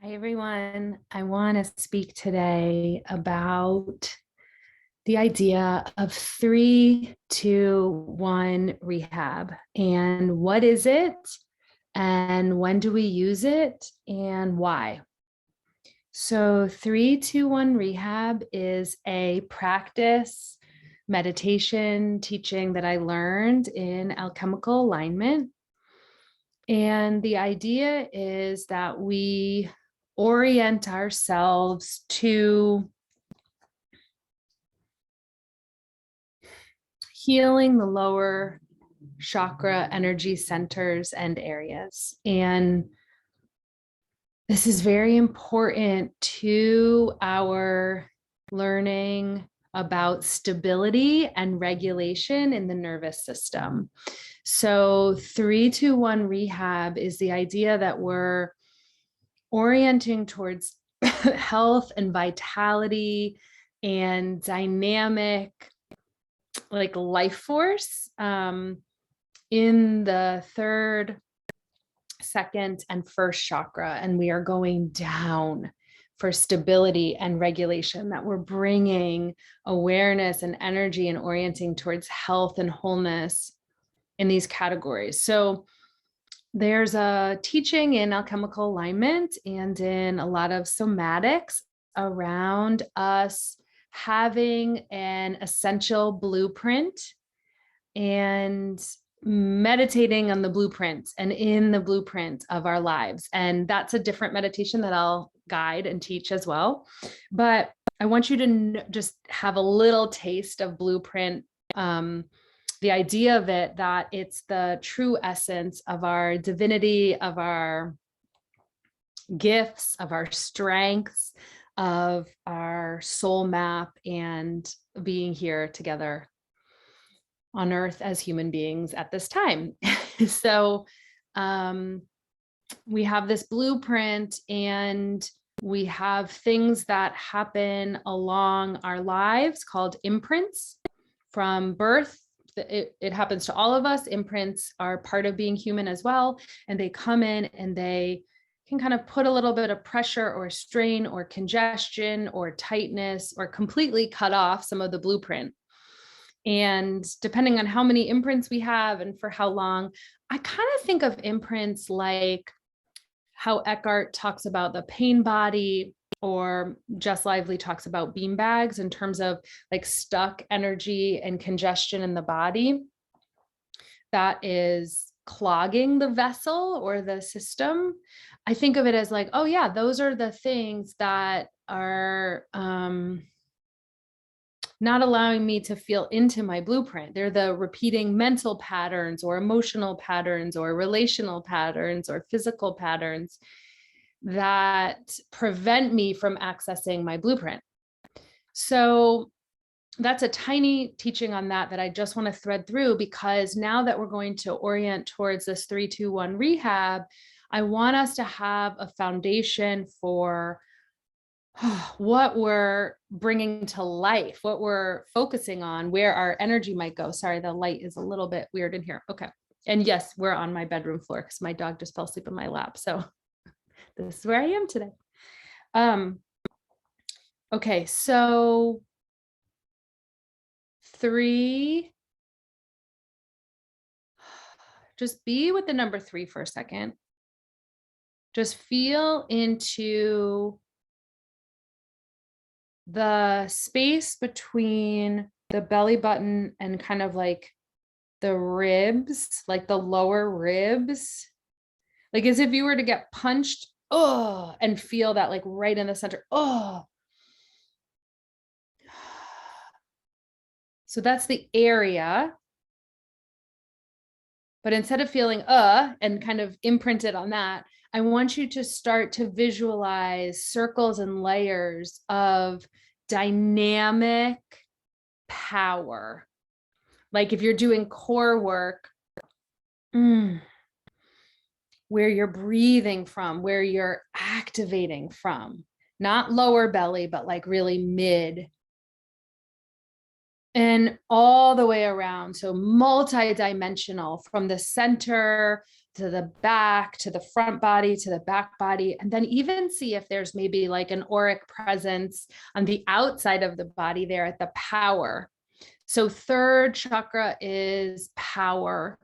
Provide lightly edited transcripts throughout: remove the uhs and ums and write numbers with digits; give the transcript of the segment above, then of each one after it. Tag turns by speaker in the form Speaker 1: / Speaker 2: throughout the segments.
Speaker 1: Hi, everyone. I want to speak today about the idea of 3-2-1 rehab and what is it and when do we use it and why. So 3-2-1 rehab is a practice meditation teaching that I learned in alchemical alignment. And the idea is that we orient ourselves to healing the lower chakra energy centers and areas. And this is very important to our learning about stability and regulation in the nervous system. So 3-2-1 rehab is the idea that we're orienting towards health and vitality and dynamic like life force in the third, second, and first chakra. And we are going down for stability and regulation, that we're bringing awareness and energy and orienting towards health and wholeness in these categories. So there's a teaching in alchemical alignment and in a lot of somatics around us having an essential blueprint and meditating on the blueprint and in the blueprint of our lives. And that's a different meditation that I'll guide and teach as well. But I want you to just have a little taste of blueprint. The idea of it, that it's the true essence of our divinity, of our gifts, of our strengths, of our soul map, and being here together on earth as human beings at this time. So we have this blueprint, and we have things that happen along our lives called imprints from birth. It happens to all of us. Imprints are part of being human as well. And they come in and they can kind of put a little bit of pressure or strain or congestion or tightness or completely cut off some of the blueprint. And depending on how many imprints we have and for how long, I kind of think of imprints like how Eckhart talks about the pain body, or Jess Lively talks about bean bags in terms of like stuck energy and congestion in the body that is clogging the vessel or the system. I think of it as like, oh yeah, those are the things that are not allowing me to feel into my blueprint. They're the repeating mental patterns or emotional patterns or relational patterns or physical patterns that prevent me from accessing my blueprint. So that's a tiny teaching on that I just want to thread through, because now that we're going to orient towards this 3-2-1 rehab, I want us to have a foundation for what we're bringing to life, what we're focusing on, where our energy might go. Sorry, the light is a little bit weird in here. Okay. And yes, we're on my bedroom floor because my dog just fell asleep in my lap. So this is where I am today. Okay, so 3, just be with the number 3 for a second. Just feel into the space between the belly button and kind of like the ribs, like the lower ribs, like as if you were to get punched, oh, and feel that like right in the center. Oh, so that's the area. But instead of feeling and kind of imprinted on that, I want you to start to visualize circles and layers of dynamic power. Like if you're doing core work, where you're breathing from, where you're activating from, not lower belly, but like really mid. And all the way around. So multi-dimensional from the center to the back, to the front body, to the back body, and then even see if there's maybe like an auric presence on the outside of the body there at the power. So third chakra is power,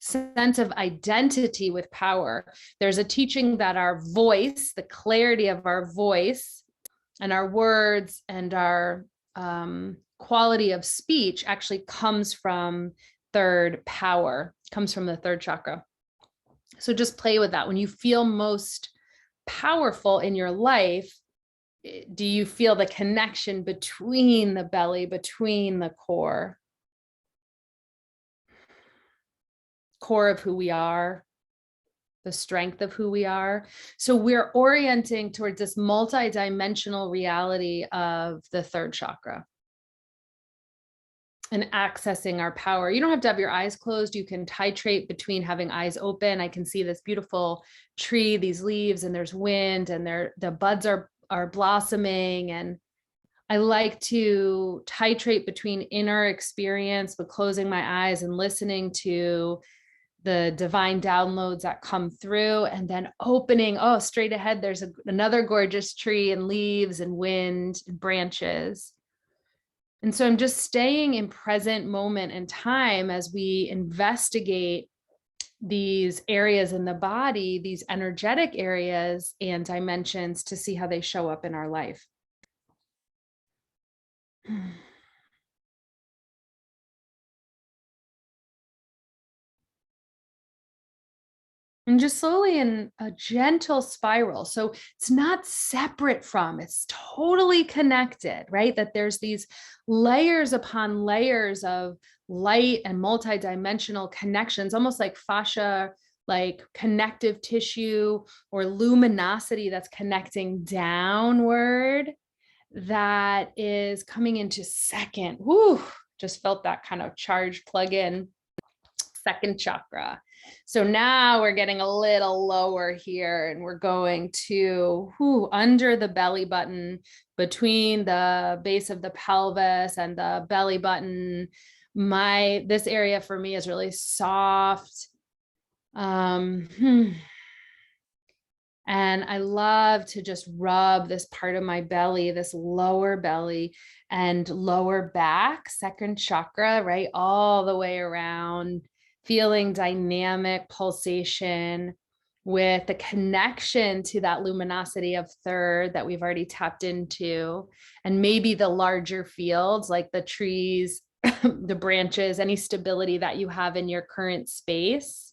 Speaker 1: sense of identity with power. There's a teaching that our voice, the clarity of our voice and our words and our quality of speech actually comes from third power, comes from the third chakra. So just play with that. When you feel most powerful in your life, do you feel the connection between the belly, between the core of who we are, the strength of who we are? So we're orienting towards this multidimensional reality of the third chakra and accessing our power. You don't have to have your eyes closed. You can titrate between having eyes open. I can see this beautiful tree, these leaves, and there's wind, and the buds are blossoming. And I like to titrate between inner experience, but closing my eyes and listening to the divine downloads that come through, and then opening, oh, straight ahead, there's another gorgeous tree and leaves and wind and branches. And so I'm just staying in present moment and time as we investigate these areas in the body, these energetic areas and dimensions, to see how they show up in our life. And just slowly in a gentle spiral. So it's not separate from, it's totally connected, right? That there's these layers upon layers of light and multidimensional connections, almost like fascia, like connective tissue or luminosity that's connecting downward, that is coming into second. Whoo, just felt that kind of charge plug in. Second chakra. So now we're getting a little lower here, and we're going to under the belly button, between the base of the pelvis and the belly button. This area for me is really soft. And I love to just rub this part of my belly, this lower belly and lower back, second chakra, right? All the way around, feeling dynamic pulsation with the connection to that luminosity of third that we've already tapped into, and maybe the larger fields like the trees, the branches, any stability that you have in your current space.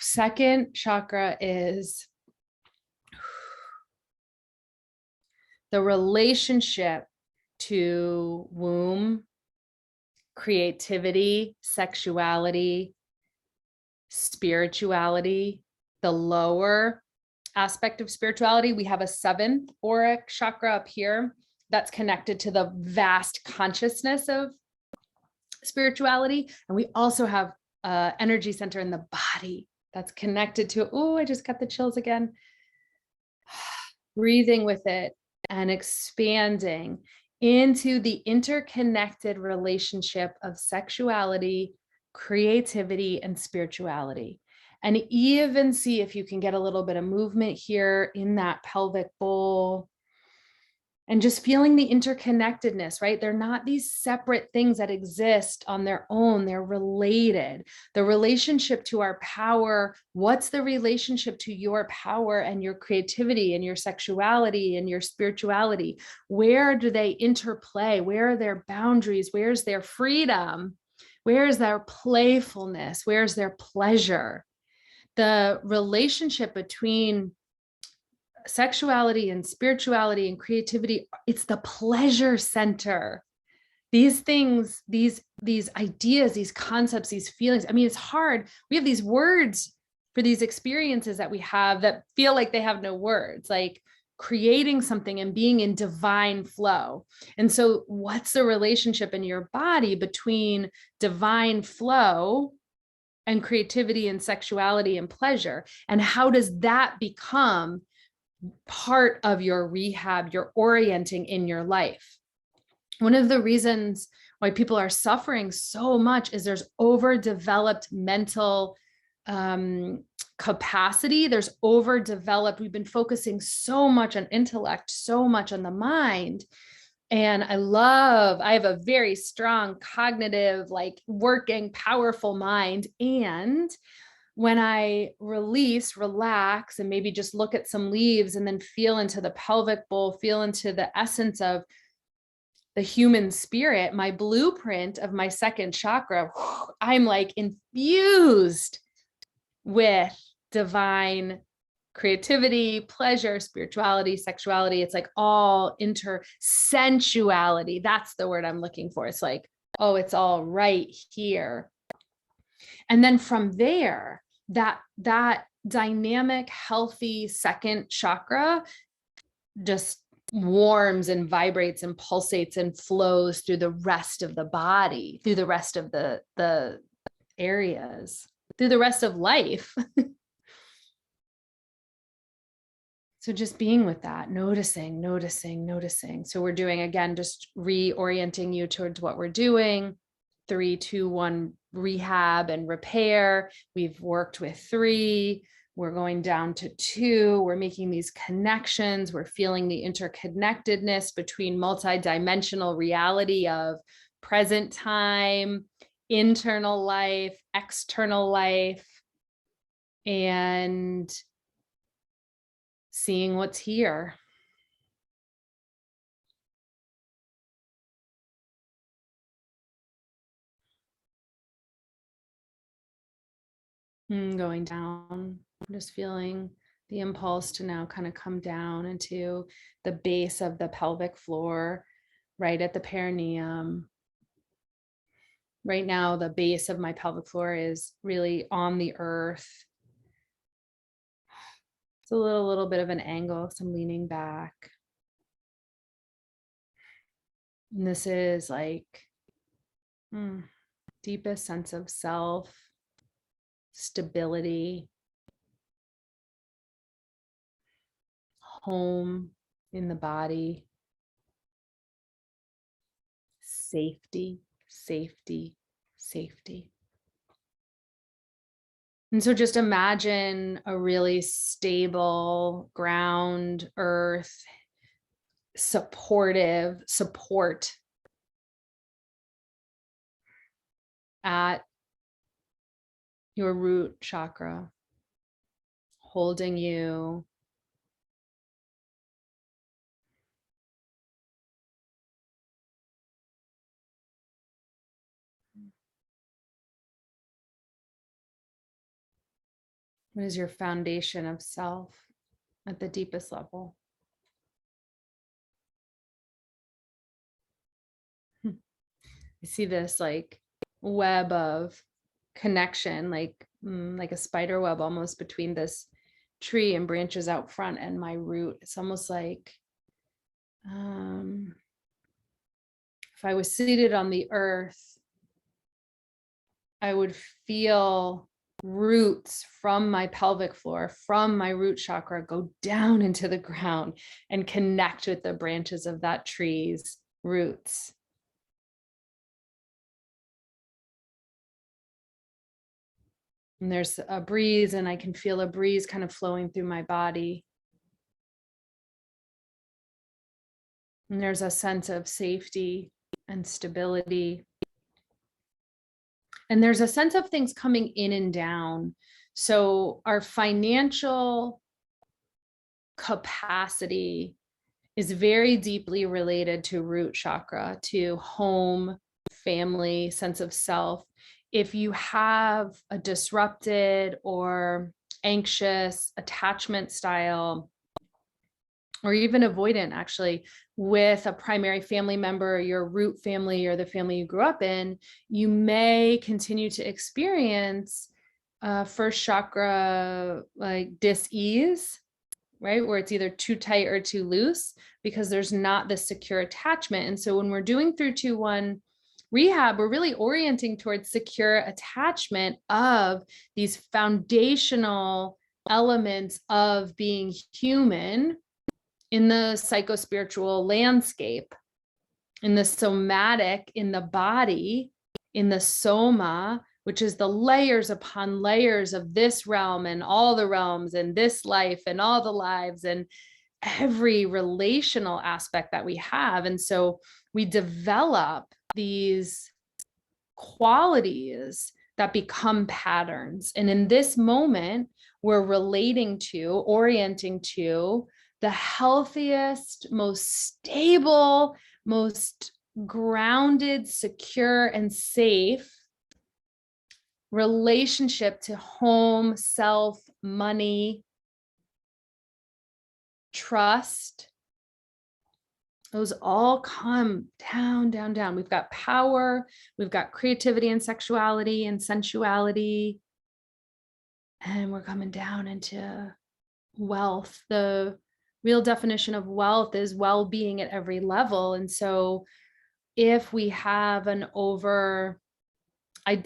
Speaker 1: Second chakra is the relationship to womb, creativity, sexuality, spirituality, the lower aspect of spirituality. We have a seventh auric chakra up here that's connected to the vast consciousness of spirituality. And we also have energy center in the body that's connected to, oh, I just got the chills again. Breathing with it and expanding into the interconnected relationship of sexuality, creativity, and spirituality. And even see if you can get a little bit of movement here in that pelvic bowl. And just feeling the interconnectedness, right? They're not these separate things that exist on their own. They're related. The relationship to our power, what's the relationship to your power and your creativity and your sexuality and your spirituality? Where do they interplay? Where are their boundaries? Where's their freedom? Where is their playfulness? Where's their pleasure? The relationship between sexuality and spirituality and creativity, it's the pleasure center. These things, these ideas, these concepts, these feelings. I mean, it's hard. We have these words for these experiences that we have that feel like they have no words, like creating something and being in divine flow. And so what's the relationship in your body between divine flow and creativity and sexuality and pleasure? And how does that become part of your rehab, your orienting in your life? One of the why people are suffering so much is there's overdeveloped mental capacity. There's overdeveloped. We've been focusing so much on intellect, so much on the mind. And I have a very strong cognitive, like working, powerful mind. And when I release, relax, and maybe just look at some leaves and then feel into the pelvic bowl, feel into the essence of the human spirit, my blueprint of my second chakra, I'm like infused with divine creativity, pleasure, spirituality, sexuality. It's like all sensuality. That's the word I'm looking for. It's like, oh, it's all right here. And then from there, that dynamic, healthy second chakra just warms and vibrates and pulsates and flows through the rest of the body, through the rest of the areas, through the rest of life. So just being with that, noticing. So we're doing, again, just reorienting you towards what we're doing. 3, 2, 1, rehab and repair. We've worked with 3. We're going down to 2. We're making these connections. We're feeling the interconnectedness between multidimensional reality of present time, internal life, external life, and seeing what's here. Going down, I'm just feeling the impulse to now kind of come down into the base of the pelvic floor, right at the perineum. Right now, the base of my pelvic floor is really on the earth. It's a little bit of an angle, so I'm leaning back. And this is like deepest sense of self, stability, home in the body, safety. And so just imagine a really stable ground, earth, support at your root chakra, holding you. What is your foundation of self at the deepest level? I see this like web of connection, like a spider web almost between this tree and branches out front and my root. It's almost like if I was seated on the earth, I would feel roots from my pelvic floor, from my root chakra, go down into the ground and connect with the branches of that tree's roots. And there's a breeze, and I can feel a breeze kind of flowing through my body. And there's a sense of safety and stability. And there's a sense of things coming in and down. So our financial capacity is very deeply related to root chakra, to home, family, sense of self. If you have a disrupted or anxious attachment style, or even avoidant actually, with a primary family member, your root family, or the family you grew up in, you may continue to experience first chakra like dis-ease, right? Where it's either too tight or too loose because there's not this secure attachment. And so when we're doing 3-2-1 rehab, we're really orienting towards secure attachment of these foundational elements of being human in the psychospiritual landscape. in the somatic, in the body, in the soma, which is the layers upon layers of this realm and all the realms and this life and all the lives and every relational aspect that we have. And so we develop these qualities that become patterns. And in this moment, we're relating to, orienting to the healthiest, most stable, most grounded, secure, and safe relationship to home, self, money, trust. Those all come down, down, down. We've got power, we've got creativity and sexuality and sensuality, and we're coming down into wealth. The real definition of wealth is well-being at every level. And so if we have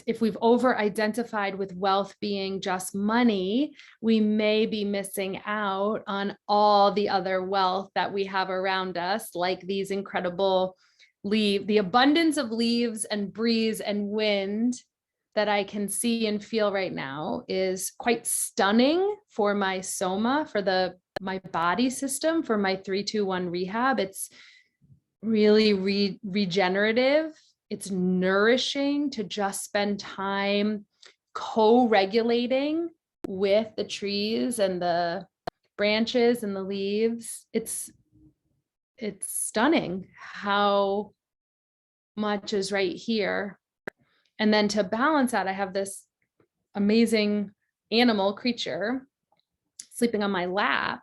Speaker 1: if we've over-identified with wealth being just money, we may be missing out on all the other wealth that we have around us, like these incredible the abundance of leaves and breeze and wind that I can see and feel right now is quite stunning for my soma, for my body system, for my 3-2-1 rehab. It's really regenerative. It's nourishing to just spend time co-regulating with the trees and the branches and the leaves. It's stunning how much is right here. And then to balance that, I have this amazing animal creature sleeping on my lap,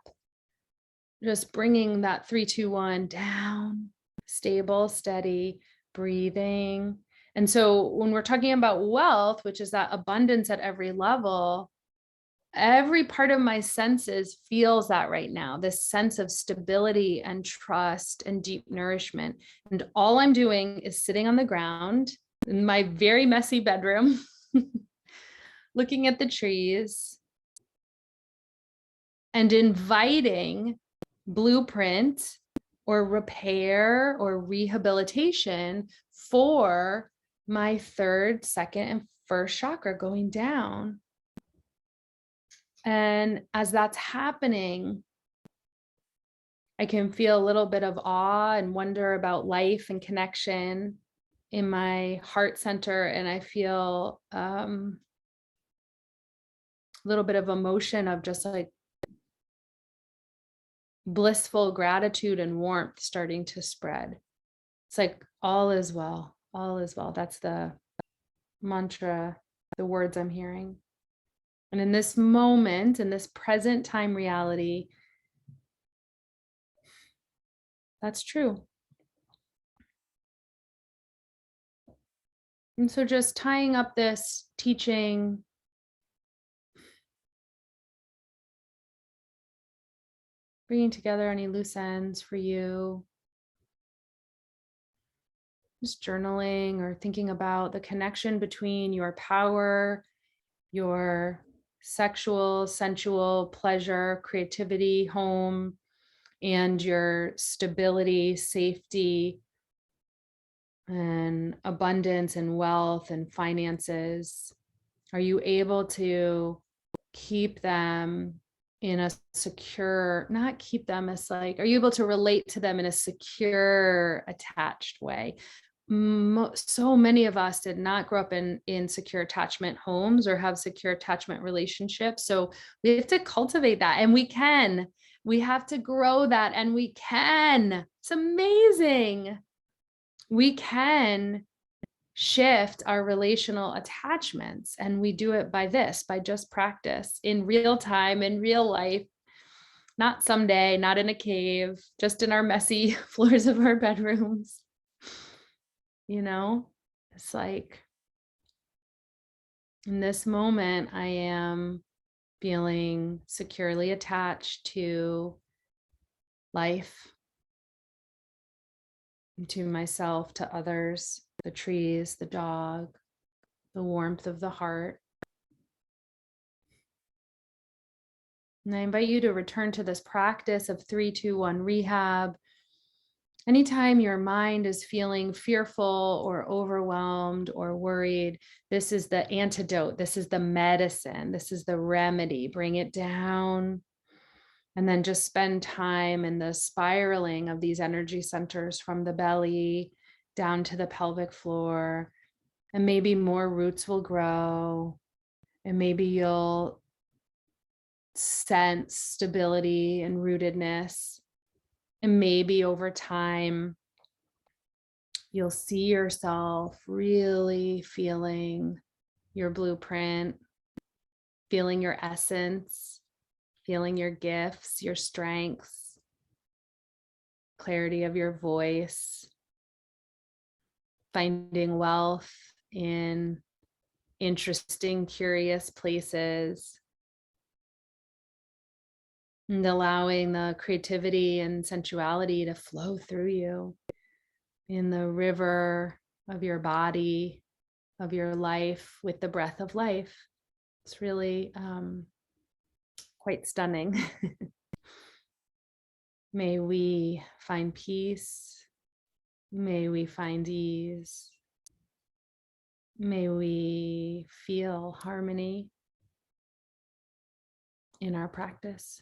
Speaker 1: just bringing that 3-2-1 down, stable, steady, breathing. And so when we're talking about wealth, which is that abundance at every level, every part of my senses feels that right now, this sense of stability and trust and deep nourishment. And all I'm doing is sitting on the ground in my very messy bedroom, looking at the trees and inviting blueprint or repair or rehabilitation for my third, second, and first chakra going down. And as that's happening, I can feel a little bit of awe and wonder about life and connection in my heart center. And I feel a little bit of emotion of just like blissful gratitude and warmth starting to spread. It's like all is well, all is well. That's the mantra, the words I'm hearing. And in this moment, in this present time reality, that's true. And so just tying up this teaching, bringing together any loose ends for you, just journaling or thinking about the connection between your power, your sexual, sensual, pleasure, creativity, home, and your stability, safety, and abundance and wealth and finances. Are you able to keep them in a secure, not keep them as like, are you able to relate to them in a secure, attached way? So many of us did not grow up in secure attachment homes or have secure attachment relationships. So we have to cultivate that, and we have to grow that, and we can. It's amazing. We can shift our relational attachments, and we do it by just practice in real time, in real life, not someday, not in a cave, just in our messy floors of our bedrooms. It's like in this moment, I am feeling securely attached to life, to myself, to others, the trees, the dog, the warmth of the heart. And I invite you to return to this practice of 3-2-1 rehab Anytime your mind is feeling fearful or overwhelmed or worried, this is the antidote. This is the medicine. This is the remedy. Bring it down. And then just spend time in the spiraling of these energy centers from the belly down to the pelvic floor. And maybe more roots will grow. And maybe you'll sense stability and rootedness. And maybe over time, you'll see yourself really feeling your blueprint, feeling your essence, feeling your gifts, your strengths, clarity of your voice, finding wealth in interesting, curious places, and allowing the creativity and sensuality to flow through you in the river of your body, of your life, with the breath of life. It's really quite stunning. May we find peace. May we find ease. May we feel harmony in our practice.